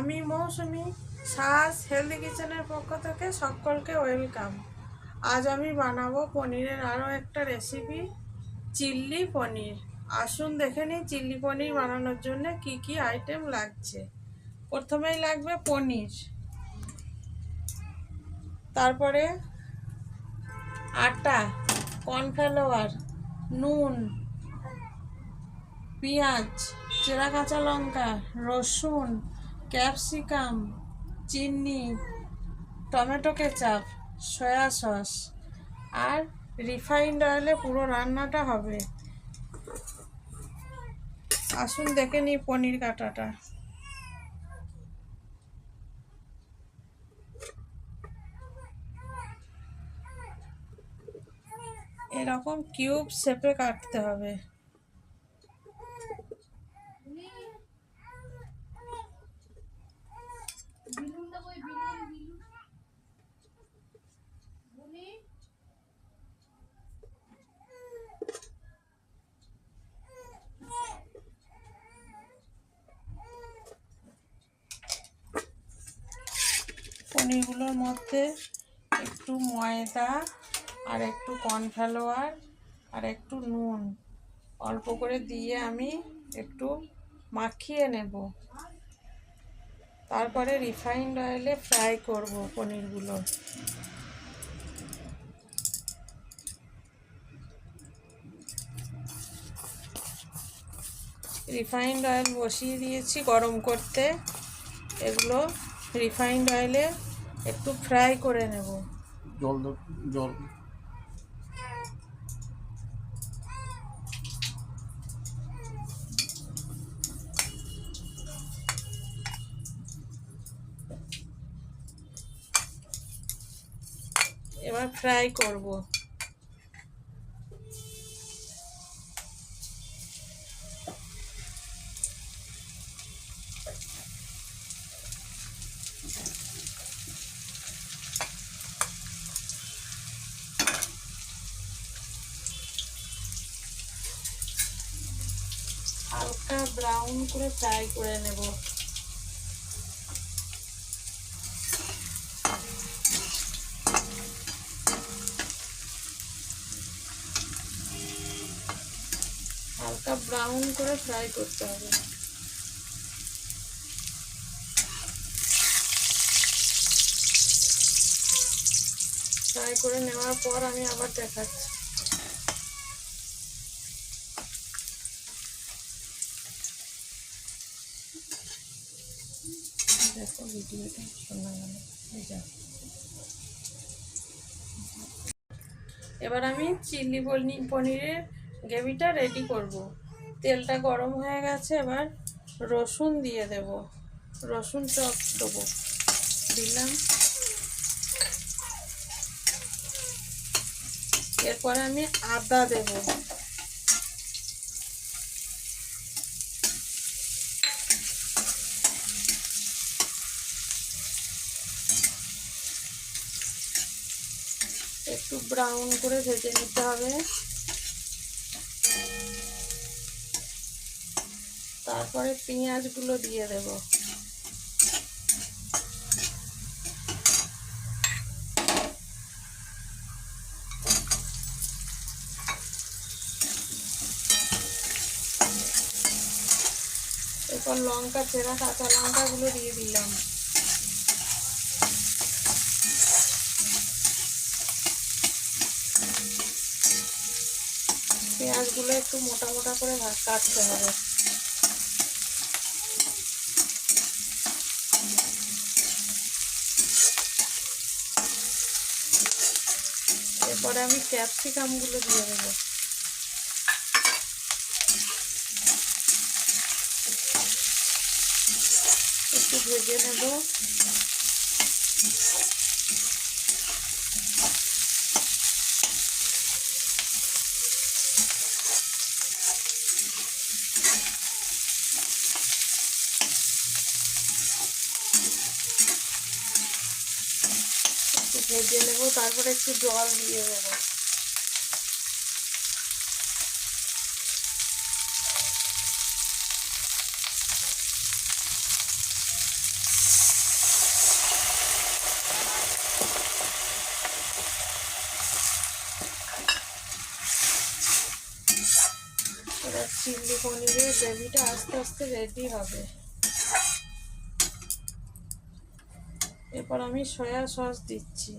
আমি মৌসুমি সাজ হেলদি কিচেনের পক্ষ থেকে সকলকে ওয়েলকাম। আজ আমি বানাবো পনিরের আরও একটা রেসিপি, চিল্লি পনির। আসুন দেখে নিই চিল্লি পনির বানানোর জন্য কি কি আইটেম লাগছে। প্রথমেই লাগবে পনির, তারপরে আটা, কর্নফ্লাওয়ার, নুন, পেঁয়াজ, চেরা কাঁচা লঙ্কা, রসুন, ক্যাপসিকাম, চিনি, টমেটো কেচাপ, সয়া সস আর রিফাইন্ড অয়েলে পুরো রান্নাটা হবে। আসুন দেখে নিই পনির কাটাটা। এরকম কিউব শেপে কাটতে হবে। পনিরগুলোর মধ্যে একটু ময়দা আর একটু কর্নফ্লাওয়ার আর একটু নুন অল্প করে দিয়ে আমি একটু মাখিয়ে নেব। তারপরে রিফাইন্ড অয়েলে ফ্রাই করব পনিরগুলো। রিফাইন্ড অয়েল বসিয়ে দিয়েছি গরম করতে। এগুলো রিফাইন্ড অয়েলে একটু ফ্রাই করে নেব। জল এবার ফ্রাই করব। হালকা ব্রাউন করে ফ্রাই করে নেব। হালকা ব্রাউন করে ফ্রাই করতে হবে। ফ্রাই করে নেওয়ার পর আমি আবার দেখাচ্ছি। দেখো ভিডিওটা শোনা গেল। এবার আমি চিলি পনিরের গ্রেভিটা রেডি করব। তেলটা গরম হয়ে গেছে, এবার রসুন দিয়ে দেব। রসুন চপ দেবো, দিলাম। এরপরে আমি আদা দেব। একটু ব্রাউন করে ভেজে নিতে হবে। তারপরে পেঁয়াজগুলো দিয়ে দেব। এরপর লঙ্কা, চেরা কাঁচা লঙ্কাগুলো দিয়ে দিলাম। পেঁয়াজগুলো একটু মোটা মোটা করে কাটতে হবে। এরপরে আমি ক্যাপসিকামগুলো দিয়ে দেবো। একটু ভেজে নেব। একটু ভেজে নেব, তারপরে একটু জল দিয়ে দেবো। চিলি পনিরের গ্রেভিটা আস্তে আস্তে রেডি হবে। এরপর আমি সয়া সস দিচ্ছি।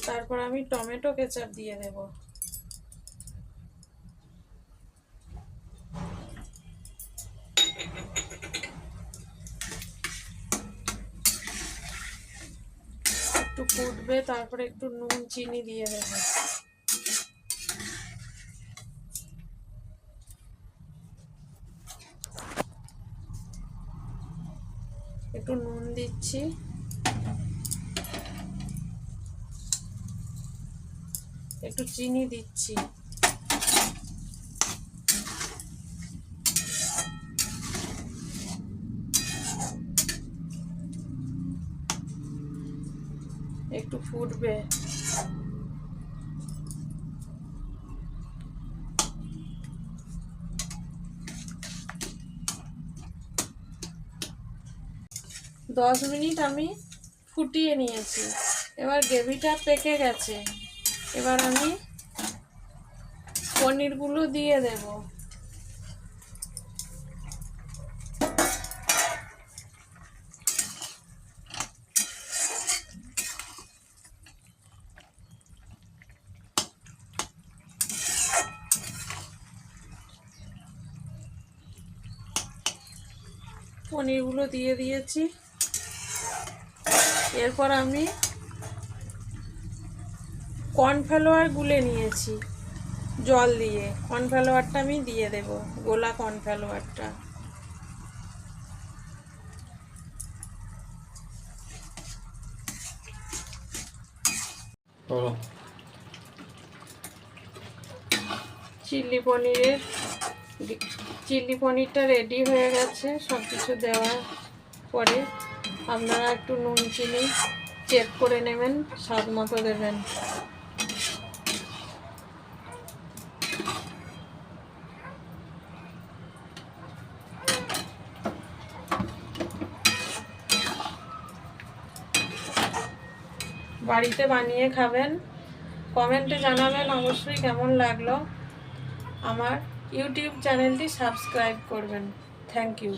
তারপর আমি টমেটো কেচাপ দিয়ে দেব। একটু ফুটবে, তারপরে একটু নুন চিনি দিয়ে দেব। একটু নুন দিচ্ছি, একটু চিনি দিচ্ছি। একটু ফুটবে। দশ মিনিট আমি ফুটিয়ে নিয়েছি। এবার গ্রেভিটা পেকে গেছে। এবার আমি পনিরগুলো দিয়ে দেব। পনিরগুলো দিয়ে দিয়েছি। এরপর আমি কর্নফ্লাওয়ার গুলে নিয়েছি জল দিয়ে। কর্নফ্লাওয়ারটা আমি দিয়ে দেব, গোলা কর্নফ্লাওয়ারটা। চিলি পনিরটা রেডি হয়ে গেছে। সব কিছু দেওয়ার পরে আপনারা একটু নুন চিনি চেক করে নেবেন, স্বাদ মতো দেবেন। বাড়িতে বানিয়ে খাবেন। কমেন্টে জানাবেন অবশ্যই কেমন লাগলো। আমার ইউটিউব চ্যানেলটি সাবস্ক্রাইব করবেন। Thank you.